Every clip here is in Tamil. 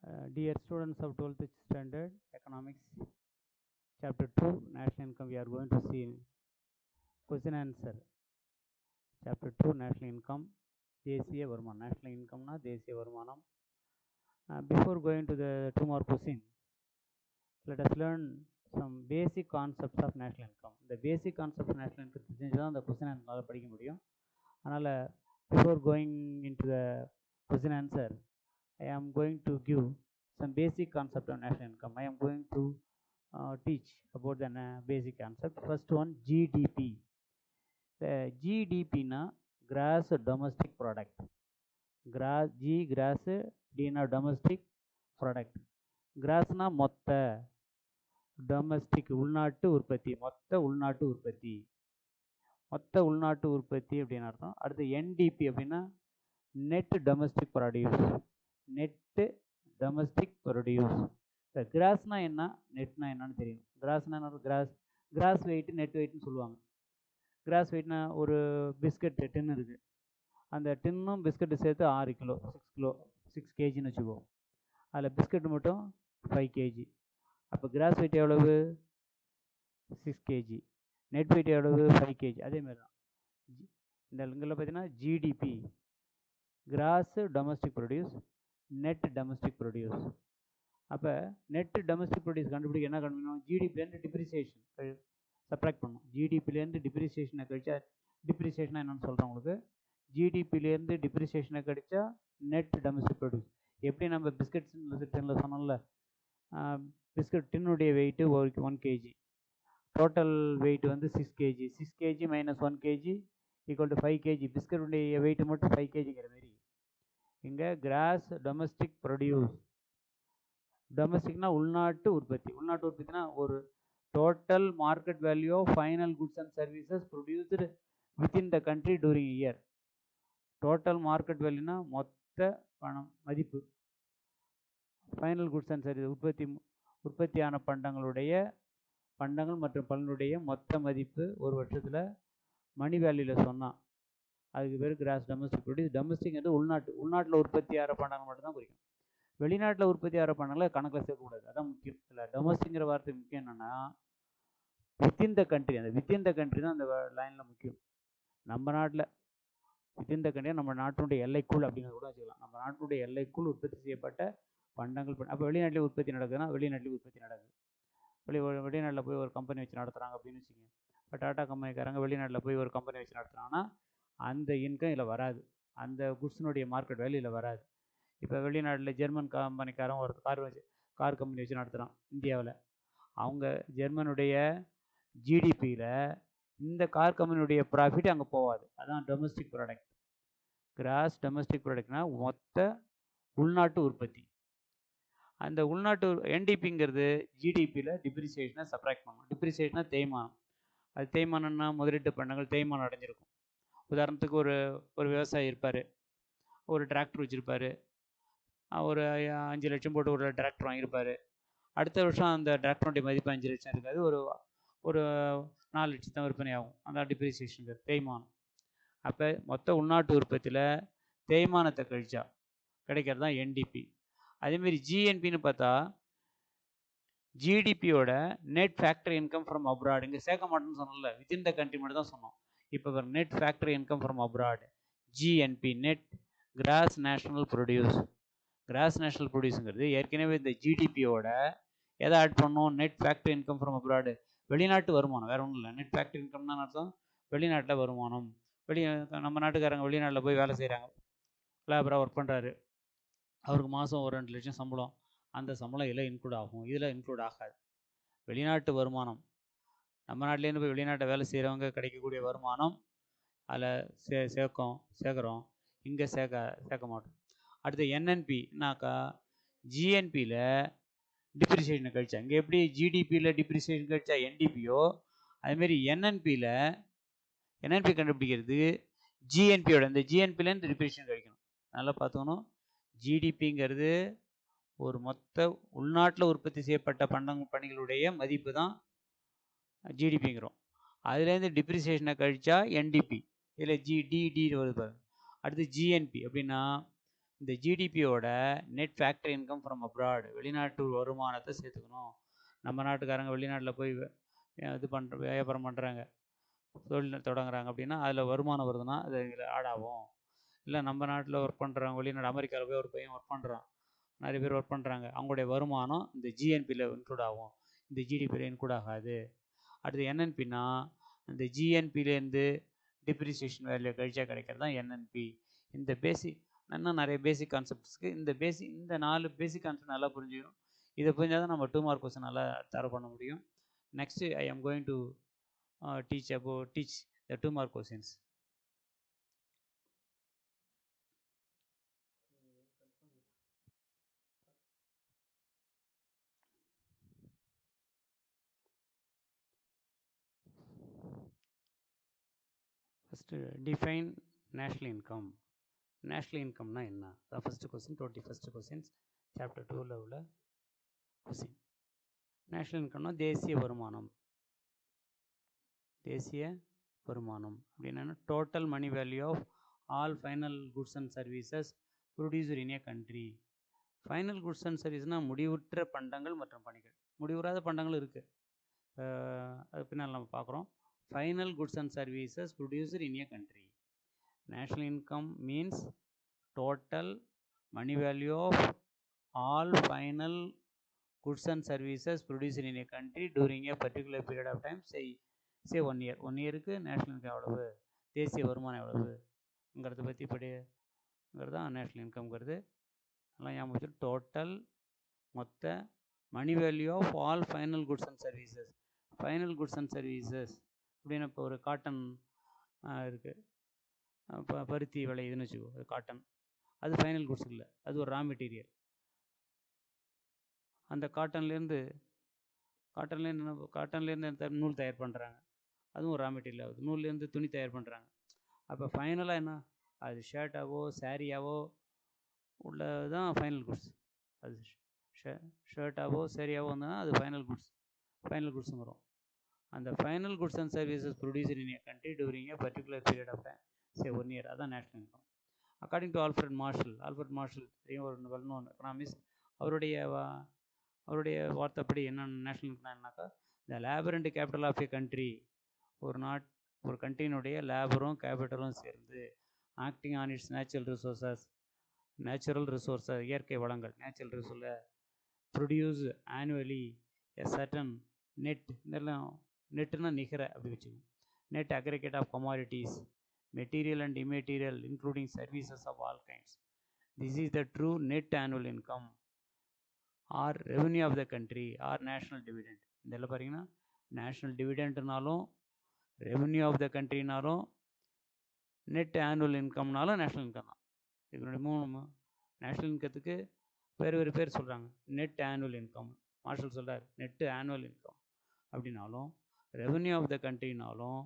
Dear students of 12th standard economics chapter 2 national income, we are going to see question answer. Chapter 2 national income, தேசிய வருமானம். national income na தேசிய வருமானம். Before going to the two more question, let us learn some basic concepts of national income. The basic concepts of national income தெரிஞ்சுதான் அந்த question answer படிக்க முடியும். அதனால் before going into the question answer, I am going to give some basic concept of national income. I am going to teach about the basic concept. First one, GDP. The GDP na gross domestic product. Gross D na domestic product. Gross na மொத்த domestic உள்நாட்டு உற்பத்தி, மொத்த உள்நாட்டு உற்பத்தி. மொத்த உள்நாட்டு உற்பத்தி அப்படின்னு அர்த்தம். அடுத்து NDP அப்படின்னா net domestic produce. net domestic produce. இப்போ கிராஸ்னா என்ன, நெட்னா என்னன்னு தெரியும். கிராஸ்னா என்ன, கிராஸ் வெயிட் நெட் வெயிட்னு சொல்லுவாங்க. கிராஸ் வெயிட்னா ஒரு பிஸ்கட் டின்னு இருக்குது, அந்த டின்னும் பிஸ்கட்டு சேர்த்து 6 கிலோ 6 கேஜின்னு வச்சுக்குவோம். அதில் பிஸ்கட் மட்டும் 5 கேஜி. அப்போ கிராஸ் வெயிட் எவ்வளவு, 6 கேஜி. நெட் வெயிட் எவ்வளவு, 5 கேஜி. அதேமாதிரி தான் இந்த இதில் பார்த்தீங்கன்னா GDP, gross domestic produce, net domestic produce. அப்போ நெட் டொமஸ்டிக் ப்ரொடியூஸ் கண்டுபிடிக்க என்ன கண்டுபிடிக்கணும், ஜிடிபிலேருந்து டிப்ரிசியேஷன் சப்ராக்ட் பண்ணணும். ஜிடிபிலேருந்து டிப்ரிசியேஷனை கழிச்சா, டிப்ரிசியேஷனாக என்னென்னு சொல்கிறேன் உங்களுக்கு. ஜிடிபிலேருந்து டிப்ரிசியேஷனை கழிச்சா நெட் டொமஸ்டிக் ப்ரொடியூஸ். எப்படி நம்ம பிஸ்கட் டின்னில் சொன்னோம்ல, பிஸ்கட் டின்னுடைய வெயிட்டு 1 கேஜி, டோட்டல் வெயிட் வந்து 6 KG. 6 KG minus 1 KG equal to 5 KG. பிஸ்கட்டுடைய வெயிட் மட்டும் 5 கேஜிங்கிற மாரி. இங்கே கிராஸ் டொமஸ்டிக் ப்ரொடியூஸ், டொமஸ்டிக்னா உள்நாட்டு உற்பத்தி. உள்நாட்டு உற்பத்தினா ஒரு total market value of final goods and services produced within the country during year. Total market வேல்யூனா மொத்த பணம் மதிப்பு, ஃபைனல் குட்ஸ் அண்ட் சர்வீஸ் உற்பத்தியான பண்டங்கள் மற்றும் பலனுடைய மொத்த மதிப்பு ஒரு வருஷத்தில் மணி வேல்யூவில் சொன்னால் அதுக்கு பேர் கிராஸ் டொமஸ்டிக் ப்ரொடியூஸ். டொமஸ்டிக்ங்கிறது உள்நாட்டில் உற்பத்தி ஆகிற பண்டங்கள் மட்டும் தான் குறிக்கும். வெளிநாட்டில் உற்பத்தி ஆகிற பண்டங்களை கணக்கில் சேர்க்கக்கூடாது, அதான் முக்கியம். இல்லை, டொமஸ்டிக்ங்கிற வார்த்தை முக்கியம் என்னென்னா வித்தின் த கண்ட்ரி. அந்த வித்தின் த கண்ட்ரி தான் அந்த லைனில் முக்கியம். நம்ம நாட்டில் வித்தின் த கண்ட்ரி, நம்ம நாட்டினுடைய எல்லைக்குள் அப்படிங்கிறத கூட வச்சுக்கலாம். நம்ம நாட்டினுடைய எல்லைக்குள் உற்பத்தி செய்யப்பட்ட பண்டங்கள். அப்போ வெளிநாட்டிலே உற்பத்தி நடக்குதுன்னா வெளிநாட்டிலே உற்பத்தி நடக்குது. வெளிநாட்டில் போய் ஒரு கம்பெனி வச்சு நடத்துகிறாங்க அப்படின்னு வச்சுக்கோங்க. இப்போ டாட்டா கம்பெனிக்காரங்க வெளிநாட்டில் போய் ஒரு கம்பெனி வச்சு நடத்துகிறாங்கன்னா அந்த இன்கம் இதில் வராது, அந்த குட்ஸினுடைய மார்க்கெட் வேல்யூ இதில் வராது. இப்போ வெளிநாட்டில் ஜெர்மன் கம்பெனிக்காரன் ஒரு கார் கம்பெனி வச்சு நடத்துகிறான் இந்தியாவில். அவங்க ஜெர்மனுடைய ஜிடிபியில் இந்த கார் கம்பெனியுடைய ப்ராஃபிட் அங்கே போகாது. அதான் டொமஸ்டிக் ப்ராடக்ட். கிராஸ் டொமஸ்டிக் ப்ராடக்ட்னா மொத்த உள்நாட்டு உற்பத்தி. அந்த உள்நாட்டு என்டிபிங்கிறது ஜிடிபியில் டிப்ரிசியேஷனை சப்ராக்ட் பண்ணணும். டிப்ரிசியேஷனா தேய்மானம். அது தேய்மானம்னா முதலீட்டு பண்டங்கள் தேய்மானம் அடைஞ்சிருக்கும். உதாரணத்துக்கு ஒரு விவசாயி இருப்பார், ஒரு டிராக்டர் வச்சுருப்பார், ஒரு 5 லட்சம் போட்டு ஒரு டிராக்டர் வாங்கியிருப்பார். அடுத்த வருஷம் அந்த டிராக்டருடைய மதிப்பு 5 லட்சம் இருக்காது, ஒரு 4 லட்சம் தான் விற்பனை ஆகும். அந்த டிப்ரிசியேஷனுக்கு தேய்மானம். அப்போ மொத்த உள்நாட்டு உற்பத்தியில் தேய்மானத்தை கழிச்சா கிடைக்கிறது தான் என்டிபி. அதேமாரி ஜிஎன்பின்னு பார்த்தா ஜிடிபியோட net factor income from abroad. இங்கே சேர்க்க மாட்டோம்னு சொன்னோம்ல, வித்தின் த கண்ட்ரி மட்டும் தான் சொன்னோம். இப்போ net factor income from abroad, GNP, net gross national produce. Gross national ப்ரொடியூஸுங்கிறது ஏற்கனவே இந்த ஜிடிபியோட எதை ஆட் பண்ணோம், net factor income from abroad, வெளிநாட்டு வருமானம். வேறு ஒன்றும் இல்லை, நெட் ஃபேக்டரி இன்கம்னா அர்த்தம் வெளிநாட்டில் வருமானம். நம்ம நாட்டுக்காரங்க வெளிநாட்டில் போய் வேலை செய்கிறாங்க, லேபராக ஒர்க் பண்ணுறாரு, அவருக்கு மாதம் ஒரு 2 லட்சம் சம்பளம். அந்த சம்பளம் இதில் இன்க்ளூட் ஆகும், இதில் இன்க்ளூட் ஆகாது. வெளிநாட்டு வருமானம், நம்ம நாட்டிலேருந்து போய் வெளிநாட்டை வேலை செய்கிறவங்க கிடைக்கக்கூடிய வருமானம் அதில் சேர்க்குறோம், இங்கே சேர்க்க மாட்டோம். அடுத்து என்என்பினாக்கா ஜிஎன்பியில் டிப்ரிசியேஷனை கழிச்சா, இங்கே எப்படி ஜிடிபியில் டிப்ரிசியேஷன் கழிச்சா என்டிபியோ அதுமாரி என்என்பி கண்டுபிடிக்கிறது ஜிஎன்பியோட இந்த ஜிஎன்பிலேருந்து டிப்ரிசியேஷன் கழிக்கணும். நல்லா பார்த்துக்கணும். ஜிடிபிங்கிறது ஒரு மொத்த உள்நாட்டில் உற்பத்தி செய்யப்பட்ட பணிகளுடைய மதிப்பு தான் ஜிடிபிங்கிறோம். அதுலேருந்து டிப்ரிசியேஷனை கழிச்சா என்டிபி, இதில் ஜிடிடி வருது. அடுத்து ஜிஎன்பி அப்படின்னா இந்த ஜிடிபியோட net factor income from abroad, வெளிநாட்டு வருமானத்தை சேர்த்துக்கணும். நம்ம நாட்டுக்காரங்க வெளிநாட்டில் போய் இது வியாபாரம் பண்ணுறாங்க, தொழில் தொடங்குறாங்க அப்படின்னா அதில் வருமானம் வருதுன்னா அது இதில் ஆட் ஆகும். இல்லை நம்ம நாட்டில் ஒர்க் பண்ணுறவங்க வெளிநாடு அமெரிக்காவில் போய் ஒரு பையன் ஒர்க் பண்ணுறான், நிறைய பேர் ஒர்க் பண்ணுறாங்க, அவங்களுடைய வருமானம் இந்த ஜிஎன்பியில் இன்க்ளூட் ஆகும், இந்த ஜிடிபியில் இன்க்ளூட் ஆகாது. அடுத்து என்என்பின்னா இந்த ஜிஎன்பிலேருந்து டிப்ரிசியேஷன் வேல்யூ கழிச்சா கிடைக்கிறது தான் என்என்பி. இந்த பேசிக் இன்னும் நிறைய பேசிக் கான்செப்ட்ஸ்க்கு இந்த 4 பேசிக் கான்செப்ட் நல்லா புரிஞ்சுக்கணும். இதை புரிஞ்சால் தான் நம்ம 2 மார்க் கொஸ்டின் நல்லா தர பண்ண முடியும். Next I am going to teach the 2 mark questions. First, define national income. National income na enna? The first question, 21st questions, chapter 2 la ulla question. National income na தேசிய வருமானம். தேசிய வருமானம் அப்படின்னா total money value of all final goods and services produced in a country. Final goods and சர்வீஸ்னால் முடிவுற்ற பண்டங்கள் மற்றும் பணிகள். முடிவுறாத பண்டங்கள் இருக்குது, அது பின்னால் நம்ம பார்க்குறோம். Final goods and services producer in a country. National income means total money value of all final goods and services produced in a country during a particular period of time, say 1 year. 1 இயருக்கு நேஷ்னல் இன்கம் எவ்வளவு, தேசிய வருமானம் எவ்வளவுங்கிறத பற்றி படிங்கிறது தான் நேஷ்னல் இன்கம்ங்கிறது. நல்லா ஞாபகம் வச்சு, டோட்டல் மொத்த money value of all final goods and services. Final goods and services அப்படின்னு இப்போ ஒரு காட்டன் இருக்குது, இப்போ பருத்தி விளையுதுன்னு வச்சுக்கோ, அது காட்டன், அது ஃபைனல் குட்ஸ் இல்லை, அது ஒரு ரா மெட்டீரியல். அந்த காட்டன்லேருந்து நூல் தயார் பண்ணுறாங்க, அதுவும் ஒரு ரா மெட்டீரியல் ஆகுது. நூல்லேருந்து துணி தயார் பண்ணுறாங்க. அப்போ ஃபைனலாக என்ன, அது ஷர்ட்டாவோ சாரியாவோ உள்ளது தான் ஃபைனல் குட்ஸ். அது ஷர்ட்டாவோ சரியாவோ வந்ததுன்னா அது ஃபைனல் குட்ஸ் வரும். அந்த final goods and services producer in a country during a particular period of time, say 1 year. அதான் national income. According to Alfred Marshall ஒரு வெல் நோன் எக்கனாமிஸ்ட், அவருடைய வார்த்தைப்படி என்னென்ன நேஷ்னல் இன்கம்னாக்கா, இந்த labour and capital of a country, ஒரு கண்ட்ரியினுடைய லேபரும் கேபிட்டலும் சேர்ந்து acting on its natural resources இயற்கை வளங்கள், நேச்சுரல் ரிசோர்ஸில் ப்ரொடியூஸ் ஆனுவலி எ சர்டன் நெட்டுன்னா நிகர அப்படி வச்சுக்கோங்க, net aggregate of commodities material and immaterial including services of all kinds. This is the true net annual income or revenue of the country or national dividend. இதெல்லாம் பார்த்தீங்கன்னா நேஷ்னல் டிவிடெண்ட்னாலும் ரெவன்யூ ஆஃப் த கண்ட்ரினாலும் நெட் ஆனுவல் இன்கம்னாலும் நேஷ்னல் இன்கம் தான். இதனுடைய 3 நேஷ்னல் இன்கத்துக்கு வேறு பேர் சொல்கிறாங்க. நெட் ஆனுவல் இன்கம் மார்ஷல் சொல்கிறார், நெட்டு ஆனுவல் இன்கம் அப்படின்னாலும், ரெவன்யூ ஆஃப் த கண்ட்ரினாலும்,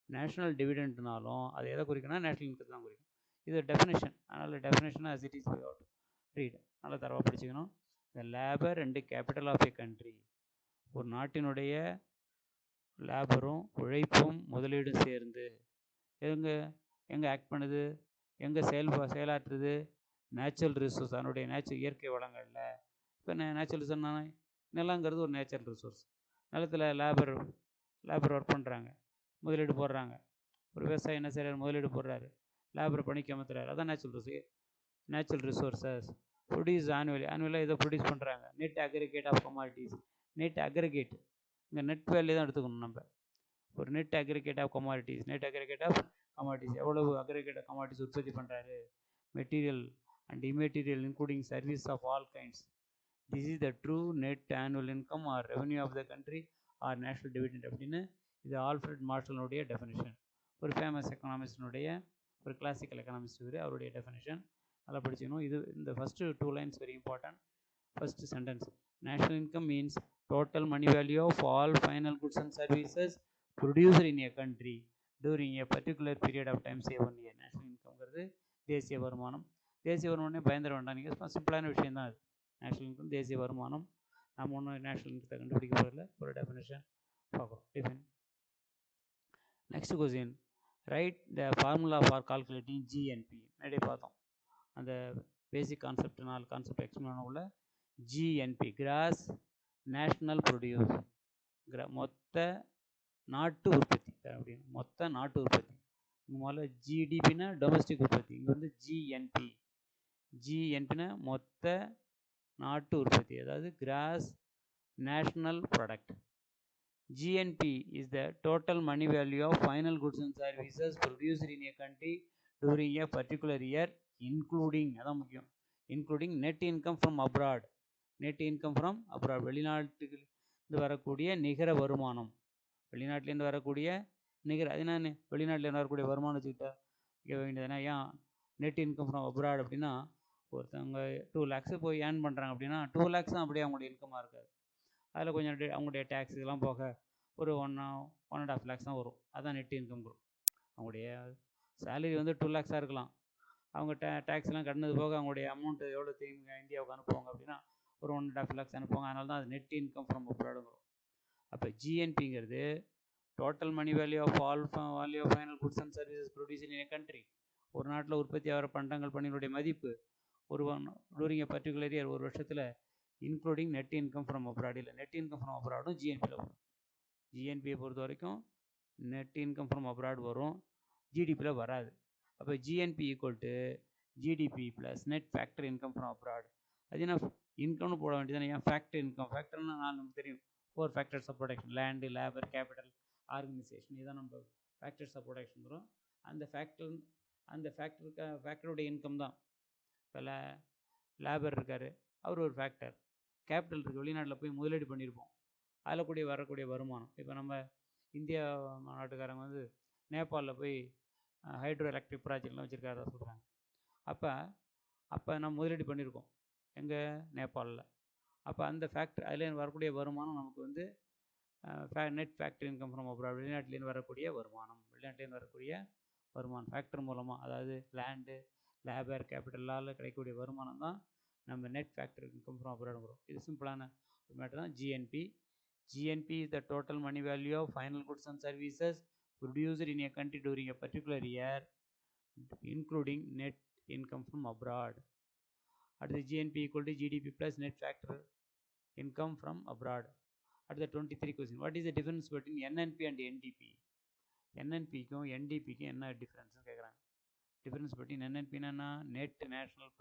நேஷ்னல் டிவிடெண்ட்னாலும் அது எதை குறிக்கணும்னா நேஷ்னல் இன்கத்தை தான் குறிக்கும். இது டெஃபினேஷன். அதனால் definition as it is read நல்லா தரவாக படிச்சுக்கணும். The labour and capital of a country, ஒரு நாட்டினுடைய லேபரும் உழைப்பும் முதலீடும் சேர்ந்து எங்கே ஆக்ட் பண்ணுது, எங்கே செயலாற்றுது, நேச்சுரல் ரிசோர்ஸ், அதனுடைய இயற்கை வளங்களில். இப்போ நேச்சுரல் ரிசோர்ஸ்னா நிலங்கிறது ஒரு நேச்சுரல் ரிசோர்ஸ். நிலத்தில் லேபர் ஒர்க் பண்ணுறாங்க, முதலீடு போடுறாங்க. ஒரு விவசாயி என்ன செய்கிறார், முதலீடு போடுறாரு, லேபரை பணிக்கு அமர்த்துறாரு, அதான் நேச்சுரல் ரிசோர்ஸஸ் ப்ரொடியூஸ் ஆனுவலாக இதை ப்ரொடியூஸ் பண்ணுறாங்க. Net aggregate of commodities, net aggregate இங்கே நெட் வேல்யூ தான் எடுத்துக்கணும் நம்ம. ஒரு நெட் அக்ரிகேட் ஆஃப் கமாடிட்டிஸ் எவ்வளவு அக்ரிகேட் ஆஃப் கமாடிட்டிஸ் உற்பத்தி பண்ணுறாரு, material and immaterial including service of all kinds. This is the true net annual income or revenue of the country or national dividend அப்படின்னு இது ஆல்ஃப்ரட் மார்ஷலுடைய டெஃபினேஷன். ஒரு ஃபேமஸ் எக்கனாமிஸ்டினுடைய, ஒரு கிளாசிக்கல் எக்கனாமிஸ்ட் இவர், அவருடைய டெஃபினேஷன் நல்லா படிச்சுக்கணும். இந்த first 2 lines very important. First sentence, national income means total money value of all final goods and services producer in a country during a particular period of time, say 1 year. National இன்கம்ங்கிறது தேசிய வருமானம். தேசிய வருமானே பயந்துட வேண்டாம், நீங்கள் சிம்பிளான விஷயம் தான் அது. நேஷ்னல் இன்கம் தேசிய வருமானம். நம்ம ஒன்றும் நேஷ்னல் இன்கத்தை கண்டுபிடிக்க போகிறதில்ல, ஒரு டெஃபினேஷன் பார்க்குறோம். Define. Next question, right the formula for calculating GNB. முன்னாடியே பார்த்தோம், அந்த பேசிக் கான்செப்ட் 4 கான்செப்ட் எக்ஸ்பிளைன் உள்ள ஜிஎன்பி கிராஸ் நேஷ்னல் ப்ரொடியூஸ் மொத்த நாட்டு உற்பத்தி அப்படின்னு மொத்த நாட்டு உற்பத்தி. இங்கே முதல்ல ஜிடிபின்னா டொமஸ்டிக் உற்பத்தி, இங்கே வந்து ஜிஎன்பி. ஜிஎன்பின்னா மொத்த நாட்டு உற்பத்தி, அதாவது cross national product. GNP is the total money value of final goods and services produced in a country during a particular year, including அதான் முக்கியம், including net income from abroad. net income from abroad வெளிநாட்டுக்கு வரக்கூடிய நிகர வருமானம். வெளிநாட்டிலேருந்து வரக்கூடிய நிகர, அது என்ன வெளிநாட்டிலேருந்து வரக்கூடிய வருமானம் வச்சுக்கிட்டா கேட்க வேண்டியதுனா, ஏன் நெட் இன்கம் ஃப்ரம் அப்ராட் அப்படின்னா, ஒருத்தவங்க 2 lakhs போய் ஏர்ன் பண்ணுறாங்க அப்படின்னா 2 lakhs தான் அப்படியே அவங்களுடைய இன்கமாக இருக்காது. அதில் கொஞ்சம் அவங்களுடைய டேக்ஸ் இதெல்லாம் போக ஒரு 1.5 lakhs தான் வரும். அதுதான் நெட் இன்கம் வரும். அவங்களுடைய சேலரி வந்து 2 lakhs இருக்கலாம். அவங்க டேக்ஸ்லாம் கட்டினது போக அவங்களுடைய அமௌண்ட்டு எவ்வளோ திரும்பி இந்தியாவுக்கு அனுப்புவாங்க அப்படின்னா ஒரு 1.5 lakhs அனுப்புவாங்க. அதனால தான் அது நெட் இன்கம் ஃப்ரம் அப்ராட் வரும். அப்போ ஜிஎன்பிங்கிறது total money value of value of final goods and services produce in a country. ஒரு நாட்டில் உற்பத்தி ஆகிற பண்டங்கள் பணிகளுடைய மதிப்பு டூரிங் ஏ பர்டிகுலர் இயர், ஒரு வருஷத்தில், including net income from abroad. இல்லை, நெட் இன்கம் ஃப்ரம் அப்ராடும் ஜிஎன்பியில் வரும். ஜிஎன்பியை பொறுத்த வரைக்கும் நெட் இன்கம் ஃப்ரம் அப்ராட் வரும், ஜிடிபியில் வராது. அப்போ GNB equal to GDP plus net factor income from abroad. அது என்ன இன்கம்னு போட வேண்டியது. ஏன் ஃபேக்டர் இன்கம், ஃபேக்டர்னா நமக்கு தெரியும் 4 factors of production, land, labour, capital, organisation. இதான் நம்ம ஃபேக்டர்ஸ் ஆஃப் ப்ரொடக்ஷன் வரும். அந்த ஃபேக்டருடைய இன்கம் தான். இப்போ லேபர் இருக்கார், அவர் ஒரு ஃபேக்டர். கேபிட்டல் இருக்குது, வெளிநாட்டில் போய் முதலீடு பண்ணியிருப்போம், அதில் வரக்கூடிய வருமானம். இப்போ நம்ம இந்தியா நாட்டுக்காரங்க வந்து நேபாளில் போய் ஹைட்ரோ எலக்ட்ரிக் ப்ராஜெக்ட்லாம் வச்சுருக்காரா சொல்கிறாங்க. அப்போ நம்ம முதலீடு பண்ணியிருக்கோம் எங்கே, நேபாளில். அப்போ அந்த அதுலேருந்து வரக்கூடிய வருமானம் நமக்கு வந்து net factor income from abroad. வெளிநாட்டிலேருந்து வரக்கூடிய வருமானம் ஃபேக்டர் மூலமாக, அதாவது லேண்டு, லேபர், கேபிட்டலால் கிடைக்கக்கூடிய வருமானம் தான் நம்ம net factor income from abroad வரும். இது சிம்பிளான மேட்டர் தான் GNB. GNP is the total money value of final goods and services produced in a country during a particular year, including net income from abroad. At the GNP equal to GDP plus net factor income from abroad. At the 23 question, what is the difference between NNP and NDP? NNP-க்கும் NDP-க்கும் என்ன டிஃப்ரென்ஸ்னு கேட்குறாங்க. டிஃப்ரென்ஸ் between NNP-னா நெட் நேஷ்னல்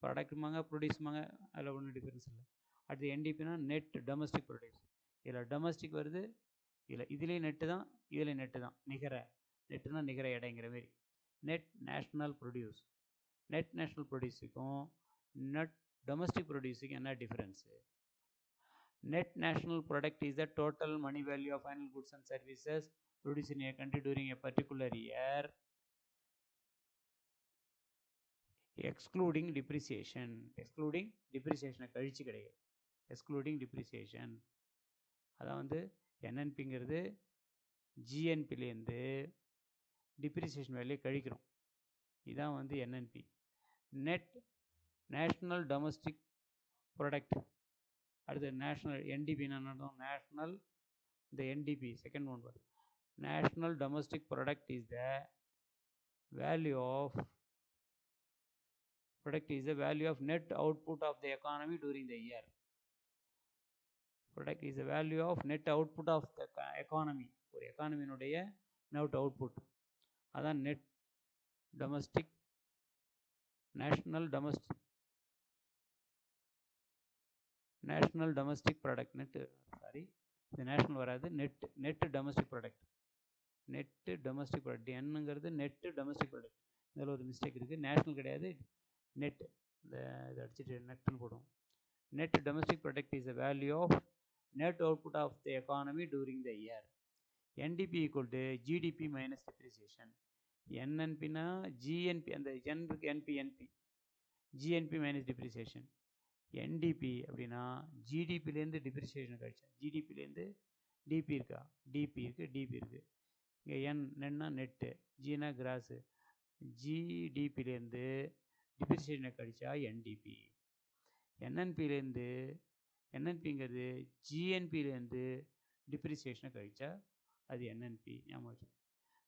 ப்ராடக்ட்மாங்க, ப்ரொடியூஸ்மாங்க, அதில் ஒன்றும் டிஃப்ரென்ஸ் இல்லை. அடுத்து NDP-னா நெட் டொமஸ்டிக் ப்ரொடியூஸ். இதில் டொமஸ்டிக் வருது, இதுலேயும் நெட்டு தான், இதுலேயும் நெட்டு தான், நெட்டுனா நிகர எடைங்கிற மாரி. Net national produce. Net national ப்ரொடியூஸுக்கும் நெட் டொமஸ்டிக் ப்ரொடியூஸுக்கும் என்ன difference? Net national product is the total money value of final goods and services produced in a country during a particular year, excluding depreciation. கழிச்சு கிடையாது, excluding depreciation. அதான் வந்து NNPங்கிறது GNPலேருந்து டிப்ரிசியேஷன் வேல்யூ கழிக்கிறோம். இதான் வந்து NNP. Net national domestic product. அடுத்து நேஷ்னல் NDP நேஷ்னல், இந்த NDP செகண்ட் ஒன் வரும். National domestic product is the value of net output of the economy during the year. Product is the value of net output of the economy. ஒரு எக்கானமியினுடைய நெட் அவுட்புட், அதான் net domestic national domestic product. இது நேஷ்னல் வராது, நெட் டொமஸ்டிக் ப்ராடக்ட். என்னங்கிறது நெட்டு டொமஸ்டிக் ப்ராடக்ட். இதில் ஒரு மிஸ்டேக் இருக்குது, நேஷ்னல் கிடையாது, நெட். இதை அடிச்சுட்டு நெட்டுன்னு போடுவோம். Net domestic product is the value of net output of the economy during the year. NDP equal to GDP minus depreciation. NNPனா GNP, அந்த NP GNP minus depreciation. NDP அப்படின்னா ஜிடிபிலேருந்து டிப்ரிசியேஷன் கழிச்சா, ஜிடிபிலேருந்து டிபி இருக்கா, டிபி இருக்குது. இங்கே நென்னா நெட்டு, ஜினா கிராஸு, ஜிடிபிலேருந்து டிப்ரிசியேஷனை கழிச்சா NDP. NNPங்கிறது GNPலேருந்து டிப்ரிசியேஷனை கழிச்சா அது NNP. ஞாபகம்.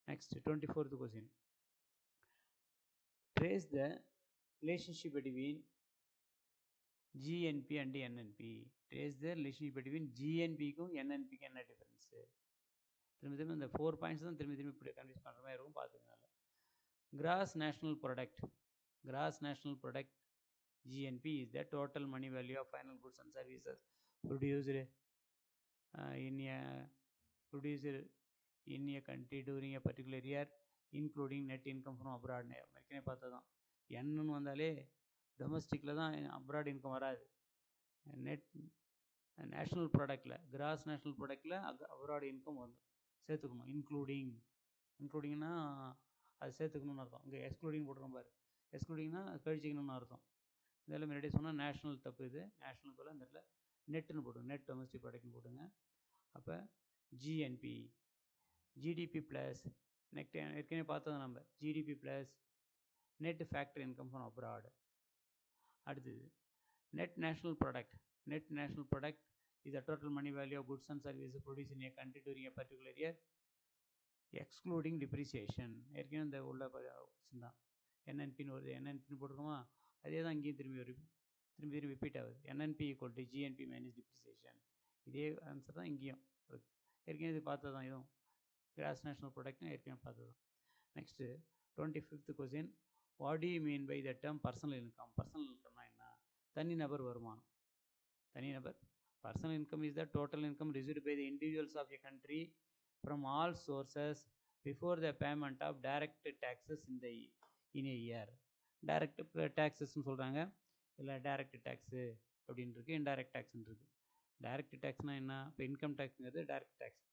Next 24th question. Trace the relationship between GNP and NNP. Trace the relationship between GNPக்கும் NNPக்கும் என்ன டிஃபரன்ஸு. திரும்ப இந்த 4 பாயிண்ட்ஸ் தான் திரும்பி இப்படி கன்ஃபியூஸ் பண்ணுற மாதிரி இருக்கும், பார்த்துக்கனால. Gross national product. Gross national product GNP is the total money value of final goods and services produced in a country during a particular year, including net income from abroad. ஏற்கனவே பார்த்ததான் என்னன்னு வந்தாலே டொமஸ்டிக்கில் தான் அப்ராட் இன்கம் வராது. நெட் நேஷ்னல் ப்ராடக்டில், கிராஸ் நேஷ்னல் ப்ராடக்டில் அப்ராட் இன்கம் வந்து சேர்த்துக்கணும். இன்க்ளூடிங்னா அது சேர்த்துக்கணும்னு அர்த்தம். இங்கே எக்ஸ்க்ளூடிங் போட்டுருக்கோம் பாரு. எக்ஸ்க்ளூடிங்னா கழிச்சிக்கணும்னு அர்த்தம். இதெல்லாம் முன்னாடி சொன்னால் நேஷ்னல் தப்பு. இது நேஷ்னலுக்கு போல் இந்த இடத்துல நெட்டுன்னு போட்டுங்க, நெட் டொமஸ்டிக் ப்ராடக்ட்னு போட்டுங்க. அப்போ ஜிஎன்பி, ஜிடிபி ப்ளஸ் நெக்ஸ்ட் ஏற்கனவே பார்த்தது நம்ம GDP plus net factor income from abroad. அடுத்தது net national product. Net national product is the total money value of goods and services produce in a country during a particular year excluding depreciation. ஏற்கனவே இந்த உள்ள கொஸ்டின் தான். என்என்பின்னு வருது, என்என்பின்னு போட்டிருக்கோமா, அதே தான் இங்கேயும் திரும்பி ரிப்பீட் ஆகுது. NNP equal to GNB minus depreciation. இதே ஆன்சர் தான் இங்கேயும். ஏற்கனவே இது பார்த்தது தான். இதுவும் கிராஸ் நேஷ்னல் ப்ராடக்ட்னு ஏற்கனவே பார்த்தது தான். Next 25th question. What do you mean by the term personal income? Personal இன்கம்னா என்ன? தனிநபர் வருமானம். தனிநபர் personal income is the total income received by the individuals of a country from all sources before the payment of direct taxes in a year. direct taxesன்னு சொல்கிறாங்க, இல்லை டைரக்ட் டேக்ஸு அப்படின்னு இருக்குது, இன்டைரக்ட் டேக்ஸ்ன்னு இருக்குது. டைரக்ட் டேக்ஸ்னால் என்ன? இப்போ இன்கம் டேக்ஸுங்கிறது டைரக்ட் டேக்ஸ்,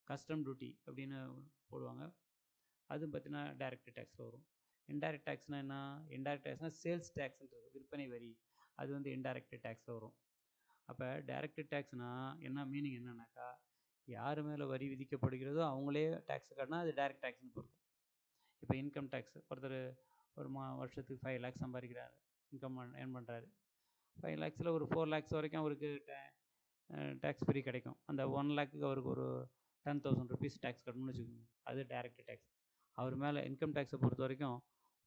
கஸ்டம் டியூட்டி அப்படின்னு போடுவாங்க, அது பார்த்தீங்கன்னா டைரக்ட் டேக்ஸில் வரும். இன்டைரக்ட் டேக்ஸ்னால் என்ன? இன்டைரக்ட் டேக்ஸ்னால் சேல்ஸ் டேக்ஸ்ன்றது, விற்பனை வரி, அது வந்து இன்டைரக்ட் டேக்ஸில் வரும். அப்போ டைரக்ட் டேக்ஸ்னால் என்ன மீனிங் என்னன்னாக்கா, யார் மேலே வரி விதிக்கப்படுகிறதோ அவங்களே டேக்ஸ் கட்டினா அது டைரக்ட் டேக்ஸ்னு பொறுத்து. இப்போ இன்கம் டேக்ஸ், ஒருத்தர் ஒரு வருஷத்துக்கு 5 lakhs சம்பாதிக்கிறாரு, இன்கம் ஏர்ன் பண்ணுறாரு. 5 lakhsல ஒரு 4 lakhs வரைக்கும் அவருக்கு டேக்ஸ் ஃப்ரீ கிடைக்கும். அந்த 1 lakhக்கு அவருக்கு ஒரு 10,000 rupees டேக்ஸ் கட்டணும்னு வச்சுக்கோங்க, அது டைரக்ட் டேக்ஸ். அவர் மேலே இன்கம் டேக்ஸை பொறுத்த வரைக்கும்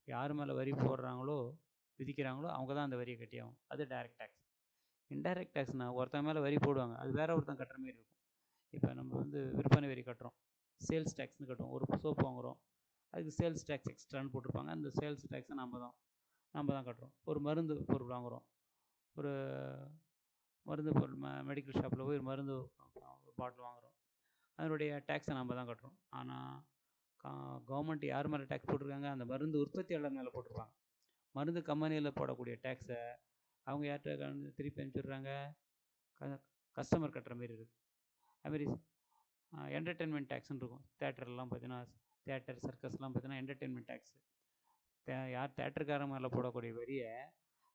யார் மேலே வரி போடுறாங்களோ விதிக்கிறாங்களோ அவங்க தான் அந்த வரியை கட்டியாகும், அது டைரக்ட் டேக்ஸ். இன்டைரக்ட் டேக்ஸ்னால் ஒருத்தன் மேலே வரி போடுவாங்க, அது வேற ஒருத்தன் கட்டுற மாதிரி இருக்கும். இப்போ நம்ம வந்து விற்பனை வரி கட்டுறோம், சேல்ஸ் டேக்ஸ்னு கட்டுவோம். ஒரு சோப்பு வாங்குகிறோம், அதுக்கு சேல்ஸ் டேக்ஸ் எக்ஸ்ட்ரான்னு போட்டிருப்பாங்க, அந்த சேல்ஸ் டேக்ஸை நம்ம தான் கட்டுறோம். ஒரு மருந்து பொருள் வாங்குகிறோம், ஒரு மருந்து பொருள் மெடிக்கல் ஷாப்பில் போய் ஒரு மருந்து பாட்டில் வாங்குகிறோம், அதனுடைய டேக்ஸை நம்ம தான் கட்டுறோம். ஆனால் கவர்மெண்ட் யார் மேலே டேக்ஸ் போட்டிருக்காங்க? அந்த மருந்து உற்பத்தியாளர் மேலே போட்டிருப்பாங்க. மருந்து கம்பெனியில் போடக்கூடிய டேக்ஸை அவங்க யார்கிட்ட திருப்பி அனுப்பிச்சிடுறாங்க? கஸ்டமர் கட்டுற மாரி இருக்குது. அதுமாரி என்டர்டெயின்மெண்ட் டேக்ஸ்ன்னு இருக்கும். தேட்டர்லாம் பார்த்தீங்கன்னா, தேட்டர் சர்க்கஸ்லாம் பார்த்தீங்கன்னா என்டர்டெயின்மெண்ட் டேக்ஸு. யார் தேட்டருக்காரன் மேலே போடக்கூடிய வரியை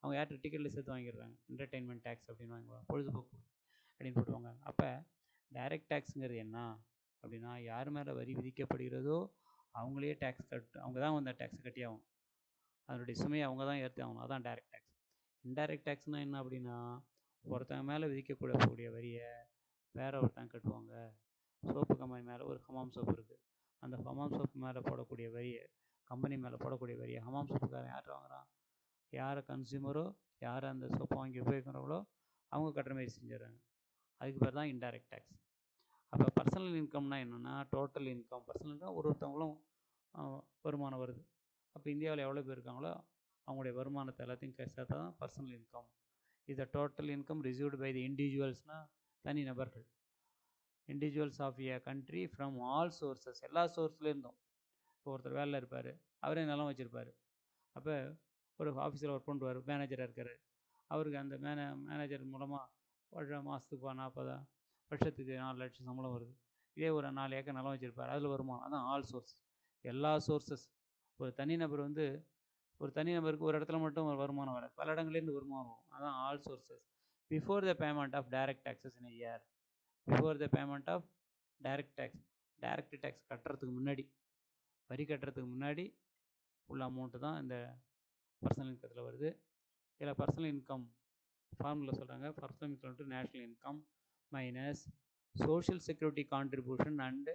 அவங்க யார்கிட்ட டிக்கெட்டில் சேர்த்து வாங்கிடுறாங்க, என்டர்டெயின்மெண்ட் டேக்ஸ் அப்படின்னு வாங்குவாங்க, பொழுதுபோக்கு அப்படின்னு போட்டுவாங்க. அப்போ டைரக்ட் டேக்ஸுங்கிறது என்ன அப்படின்னா, யார் மேலே வரி விதிக்கப்படுகிறதோ அவங்களே டேக்ஸ் அவங்க தான் அந்த டேக்ஸை கட்டி ஆகும், அதனுடைய சுமையை அவங்க தான் ஏற்றி ஆகணும், அதான் டைரக்ட் டேக்ஸ். இன்டைரக்ட் டேக்ஸ்னால் என்ன அப்படின்னா, ஒருத்தங்க மேலே விதிக்கக்கூடிய வரியை வேற ஒருத்தங்க கட்டுவாங்க. சோப்பு கம்பெனி மேலே ஒரு ஹமாம் சோப்பு இருக்குது, அந்த ஹமாம் சோப்பு மேலே போடக்கூடிய வரியை, கம்பெனி மேலே போடக்கூடிய வரியை ஹமாம் சோப்புக்காரன் யார் வாங்குறான்? யார் கன்சியூமரோ, யார் அந்த சோப்பை வாங்கி உபயோகிக்கிறவங்களோ அவங்க கட்டுற மாதிரி செஞ்சிடறாங்க. அதுக்கு பேர் தான் இன்டைரக்ட் டேக்ஸ். அப்போ பர்சனல் இன்கம்னா என்னென்னா, டோட்டல் இன்கம். பர்சனல் இன்கம் ஒருத்தவங்களும் வருமானம் வருது, அப்போ இந்தியாவில் எவ்வளோ பேர் இருக்காங்களோ அவங்களுடைய வருமானத்தை எல்லாத்தையும் சேர்த்தா தான் பர்சனல் இன்கம். இது total income received by the இண்டிவிஜுவல்ஸ்னால் தனி நபர்கள், individuals of a country from all sources, எல்லா சோர்ஸ்லேருந்தும். இப்போ ஒருத்தர் வேலையில் இருப்பார், அவரே நிலம் வச்சுருப்பார், அப்போ ஒரு ஆஃபீஸில் ஒர்க் பண்ணுவார், மேனேஜராக இருக்கார், அவருக்கு அந்த மேனேஜர் மூலமாக மாதத்துக்கு 40, வருஷத்துக்கு 4 லட்சம் சம்பளம் வருது. இதே ஒரு 4 ஏக்கர் நிலம் வச்சுருப்பார், அதில் வருமானம், அதான் ஆல் சோர்ஸ், எல்லா சோர்ஸஸ். ஒரு தனிநபர் வந்து ஒரு தனிநபருக்கு ஒரு இடத்துல மட்டும் ஒரு வருமானம் வராது, பல இடங்கள்லேருந்து வருமானம் வரும், அதான் all sources. Before the payment of direct taxes in year, before the payment of direct tax, direct tax கட்டுறதுக்கு முன்னாடி, வரி கட்டுறதுக்கு முன்னாடி உள்ள அமௌண்ட்டு தான் இந்த பர்சனல் இன்கத்தில் வருது. இதில் பர்சனல் இன்கம் ஃபார்முலா சொல்கிறாங்க. Personal income to national income minus social security contribution and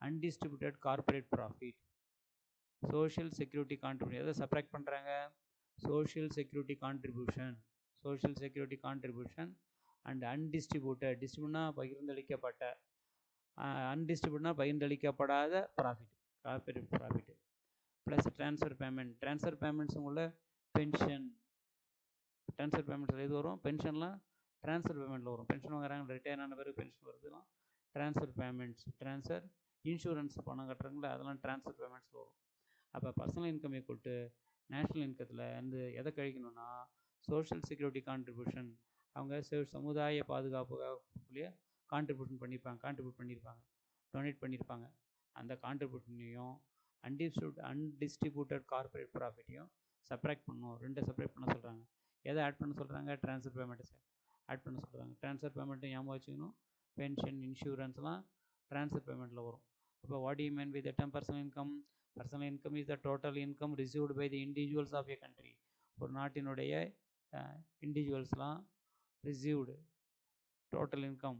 undistributed corporate profit. Social security contribution எதை சப்ராக்ட் பண்ணுறாங்க? social security contribution and undistributed, distributeனா பகிர்ந்தளிக்கப்பட்ட, undistributed பகிர்ந்தளிக்கப்படாத profit, corporate profit plus transfer payments உள்ள பென்ஷன், ட்ரான்ஸ்ஃபர் பேமெண்ட்ஸில் எது வரும், பென்ஷன்லாம் ட்ரான்ஸ்ஃபர் பேமெண்ட்டில் வரும். பென்ஷன் வாங்குறாங்க, ரிட்டையர் ஆன பிறகு பென்ஷன் வருதுலாம் ட்ரான்ஸ்ஃபர் பேமெண்ட்ஸ். ட்ரான்ஸ்ஃபர் இன்சூரன்ஸ் பணம் கட்டுறாங்களே அதெல்லாம் ட்ரான்ஸ்ஃபர் பேமெண்ட்ஸில் வரும். அப்போ personal income equal to national இன்கத்தில் வந்து எதை கழிக்கணும்னா சோஷியல் செக்யூரிட்டி கான்ட்ரிபியூஷன், அவங்க சமுதாய பாதுகாப்புக்குள்ளேயே கான்ட்ரிபியூட் பண்ணியிருப்பாங்க, டொனேட் பண்ணியிருப்பாங்க. அந்த கான்ட்ரிபியூஷனையும் அன்டிஸ்ட்ரிபியூட்டட் கார்பரேட் ப்ராஃபிட்டையும் செப்பரேட் பண்ணணும். ரெண்டை செப்பரேட் பண்ண சொல்கிறாங்க. எதை ஆட் பண்ண சொல்கிறாங்க, ட்ரான்ஸ்ஃபர் பேமெண்ட்டை ஆட் பண்ண சொல்கிறாங்க. ட்ரான்ஸ்ஃபர் பேமெண்ட்டை ஞாபகம் வச்சுக்கணும். பென்ஷன் இன்சூரன்ஸ்லாம் ட்ரான்ஸ்ஃபர் பேமெண்ட்டில் வரும். அப்போ what you mean with the term personal income? Personal income is the total income received by the individuals of a country. ஒரு நாட்டினுடைய இண்டிவிஜுவல்ஸ்லாம் received total income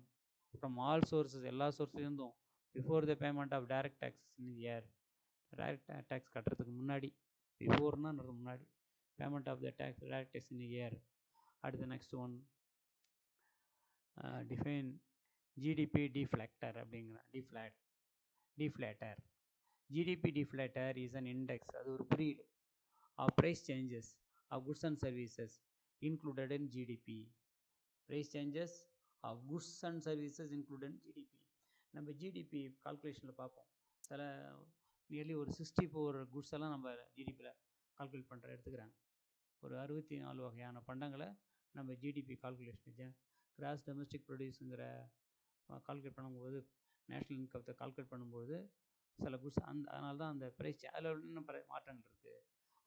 from all sources, எல்லா சோர்ஸ்லேருந்தும் before the payment of direct tax in year, direct tax கட்டுறதுக்கு முன்னாடி, பிஃபோர்னா முன்னாடி, payment of the tax direct tax in year. அடுத்த next one define GDP deflator அப்படிங்கிற deflator. GDP deflator is an index, அது ஒரு குறியீடு of price changes of goods and services included in GDP. Price changes of goods and services included in GDP. நம்ம ஜிடிபி கால்குலேஷனில் பார்ப்போம். சில நியர்லி ஒரு 64 குட்ஸ் எல்லாம் நம்ம ஜிடிபியில் கால்குலேட் பண்ணுற எடுத்துக்கிறாங்க. ஒரு 64 வகையான பண்டங்களை நம்ம ஜிடிபி கால்குலேஷன், கிராஸ் டொமஸ்டிக் ப்ரொடியூஸுங்கிற கால்குலேட் பண்ணும்போது, நேஷ்னல் இன்கத்தை கால்குலேட் பண்ணும்போது சில குட்ஸ் அதனால தான் அந்த ப்ரைஸ் அதில் என்னென்ன மாற்றங்கள் இருக்குது,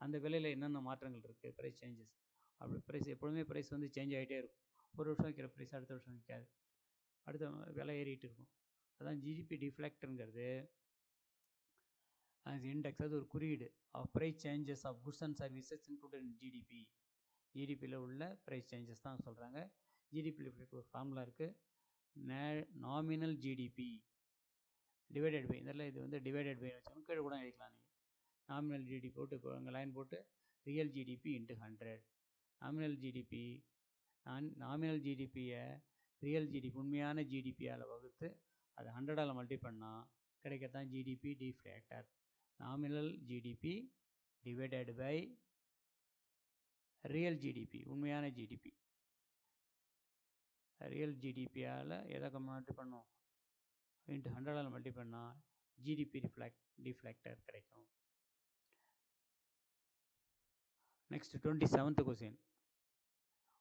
அந்த விலையில் என்னென்ன மாற்றங்கள் இருக்குது, ப்ரைஸ் சேஞ்சஸ். அப்படி ப்ரைஸ் எப்பொழுதுமே ப்ரைஸ் வந்து சேஞ்ச் ஆகிட்டே இருக்கும். ஒரு வருஷம் விற்கிற ப்ரைஸ் அடுத்த வருஷம் விற்காது, அடுத்த விலை ஏறிட்டு இருக்கும். அதான் ஜிடிபி டிஃப்ளெக்டருங்கிறது அது இண்டெக்ஸ், அது ஒரு குறியீடு of price changes of goods and services included in GDP. ஜிடிபியில் உள்ள ப்ரைஸ் சேஞ்சஸ் தான் சொல்கிறாங்க. ஜிடிபியில் ஒரு ஃபார்முலா இருக்குது, நாமினல் ஜிடிபி டிவைடட் பை, இதெல்லாம் இது வந்து டிவைடட் பை வச்சுக்கணும், கீழே கூட எழுதிக்கலாம் நீங்கள். நாமினல் ஜிடிபி போட்டு இங்கே லைன் போட்டு ரியல் ஜிடிபி இன்ட்டு 100. நாமினல் ஜிடிபியை ரியல் ஜிடிபி உண்மையான ஜிடிபியால் வகுத்து அதை 100ஆல் மல்டி பண்ணால் கிடைக்கத்தான் GDP deflator. Nominal GDP divided by real GDP உண்மையான ஜிடிபி. ரியல் ஜிடிபியால் எதை மல்டி பண்ணோம், இன்ட்டு 100ஆல் மல்டி பண்ணால் ஜிடிபி டிஃப்ளேக்டர் கிடைக்கும். Next 27th question.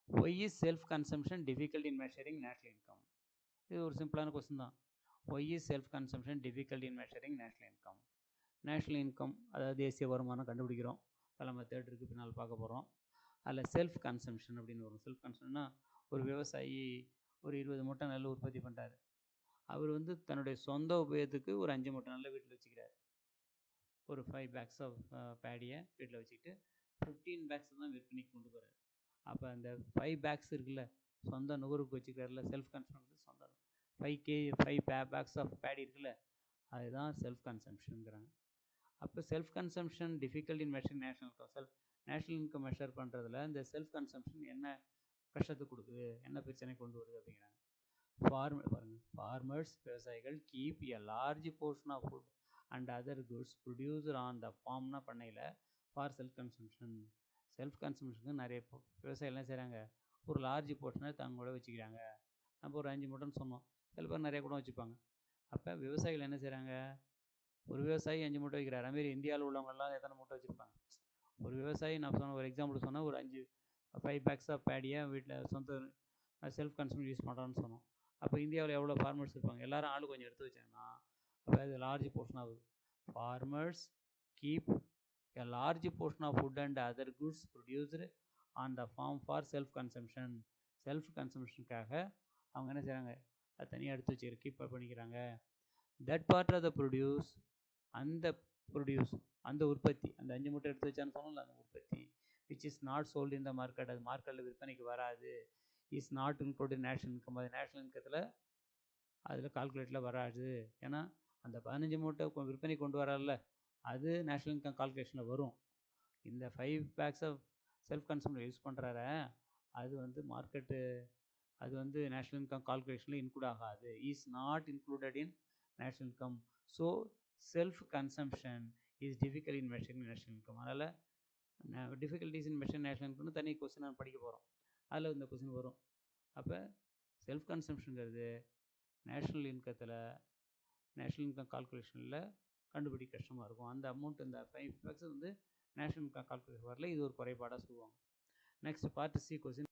Why is self-consumption difficult in measuring national income? இது ஒரு சிம்பிளான கொஸ்டின் தான். Why is self-consumption difficult in measuring national income? National income அதாவது தேசிய வருமானம் கண்டுபிடிக்கிறோம், பல மெத்தட் இருக்குது, பின்னால் பார்க்க போகிறோம். அதில் செல்ஃப் கன்சம்ஷன் அப்படின்னு வரும். செல்ஃப் கன்சம்ஷன்னா ஒரு விவசாயி ஒரு 20 மூட்டை நெல் உற்பத்தி பண்ணுறாரு. அவர் வந்து தன்னுடைய சொந்த உபயோகத்துக்கு ஒரு 5 மூட்டை நெல்லை வீட்டில் வச்சுக்கிறார். ஒரு 5 bags ஆஃப் பேடியை வீட்டில் வச்சுக்கிட்டு 15 bags தான் விற்பனைக்கு கொண்டு போகிறார். அப்போ அந்த 5 bags இருக்குல்ல, சொந்த நுகர்வுக்கு வச்சுக்கிறாருல, செல்ஃப் கன்சம்ஷன் சொந்த 5 bags ஆஃப் பேடி இருக்குல்ல, அதுதான் செல்ஃப் கன்சம்ஷனுங்கிறாங்க. அப்போ self consumption difficult in measuring national income. National income measure பண்ணுறதுல இந்த செல்ஃப் கன்சம்ஷன் என்ன கஷ்டத்தை கொடுக்குது, என்ன பிரச்சனை கொண்டு வருது அப்படிங்கிறாங்க. ஃபார்மர்ஸ் விவசாயிகள் keep a large portion of food and other goods producer on the ஃபார்ம்னா பண்ணையில் ஃபார் செல்ஃப் கன்சம்ஷன். செல்ஃப் கன்சம்ஷனுக்கு நிறைய விவசாயிகள் என்ன செய்கிறாங்க, ஒரு லார்ஜ் போர்ஷனை தங்களோட வச்சுக்கிறாங்க. நம்ம ஒரு 5 மூட்டைன்னு சொன்னோம், சில பேர் நிறைய கூட வச்சுப்பாங்க. அப்போ விவசாயிகள் என்ன செய்கிறாங்க, ஒரு விவசாயி 5 மூட்டை வைக்கிறார். அதுமாரி இந்தியாவில் உள்ளவங்கெல்லாம் எத்தனை மூட்டை வச்சுருப்பாங்க. ஒரு விவசாயி நான் சொன்ன ஒரு எக்ஸாம்பிள் சொன்னால் ஒரு 5 bags ஆஃப் பேடியை வீட்டில் சொந்த செல்ஃப் கன்சம்ஷன் யூஸ் பண்ணுறான்னு சொன்னோம். அப்போ இந்தியாவில் எவ்வளோ ஃபார்மர்ஸ் இருப்பாங்க, எல்லாரும் ஆளு கொஞ்சம் எடுத்து வச்சாங்கன்னா அப்போ அது லார்ஜ் போர்ஷன் ஆகுது. Farmers keep a large portion of food and other goods produced on the farm for self consumption. Self கன்சம்ஷனுக்காக அவங்க என்ன செய்கிறாங்க, அது தனியாக எடுத்து வச்சு கீப் பண்ணிக்கிறாங்க. That part of the produce, அந்த உற்பத்தி, அந்த 5 மூட்டை எடுத்து வச்சான்னு சொன்னோம்ல, அந்த உற்பத்தி which is not sold in the market, அது மார்க்கெட்டில் விற்பனைக்கு வராது. Is not included national income, அது நேஷ்னல் இன்கத்தில் அதில் கால்குலேட்டில் வராது. ஏன்னா அந்த 15 மூட்டை விற்பனை கொண்டு வரல, அது நேஷ்னல் இன்கம் கால்குலேஷனில் வரும். இந்த 5 bags of self consumption use பண்ணுறாரு அது வந்து மார்க்கெட்டு அது வந்து நேஷ்னல் இன்கம் கால்குலேஷனில் இன்க்ளூட் ஆகாது, is not included in national income. So self consumption is difficult in measuring national income. அதனால் டிஃபிகல்ட்டிஸ் இன் மெஷரிங் நேஷ்னல் இன்கம்னு தனி கொஸ்டின் நான் படிக்க போகிறோம், அதில் இந்த கொஸ்டின் வரும். அப்போ செல்ஃப் கன்சம்ஷனுங்கிறது நேஷ்னல் இன்கத்தில் நேஷ்னல் இன்கம் கால்குலேஷனில் கண்டுபிடிக்க கஷ்டமாக இருக்கும். அந்த அமௌண்ட் இந்த 5 வந்து நேஷ்னல் இன்கம் கால்குலேஷன் வரல, இது ஒரு குறைபாடாக சொல்லுவாங்க. Next part C question.